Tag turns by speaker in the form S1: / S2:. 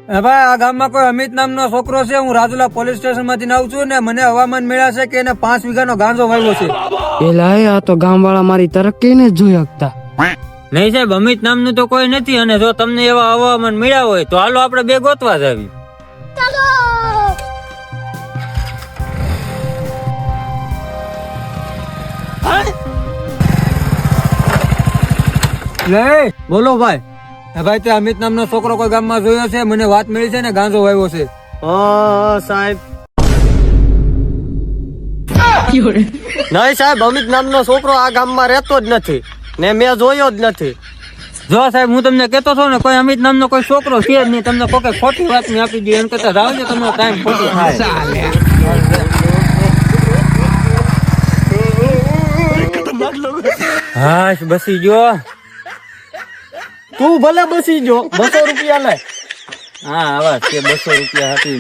S1: ભાઈ આ ગામમાં કોઈ અમિત નામનો છોકરો છે. હું રાજુલા પોલીસ સ્ટેશન માંથી આવું છું ને મને હવામાન મળ્યા છે કે એને 5 વીઘાનો ગાંજો વાવ્યો છે.
S2: એલા આ તો ગામ વાળા મારી તરક્કી ને જોઈ શકતા
S1: નહીં સાહેબ, અમિત નામનું તો કોઈ નથી. અને જો તમને એવા હવામાન મળ્યા હોય તો હાલો આપણે બે ગોતવા જાવી. બોલો ભાઈ. ભાઈ તે અમિત નામનો છોકરો કોઈ ગામમાં જોયો છે? મને વાત મળી છે ને ગાંજો વાવ્યો છે.
S2: સાહેબ નહીં સાહેબ, અમિત નામનો છોકરો આ ગામમાં રહેતો જ નથી ને મેં જોયો જ નથી.
S1: જો સાહેબ હું તમને કેતો છો ને કોઈ અમિત નામનો કોઈ છોકરો છે જ નહીં. તમને કોઈ ખોટી વાત નહીં આપી દે એમ કરતા રાવજો, તમારો ટાઈમ ખોટો થાય. હા બસી ગયો.
S2: તું ભલે બસી જો, 200 રૂપિયા લે.
S1: હા આવા 200 રૂપિયા હતી.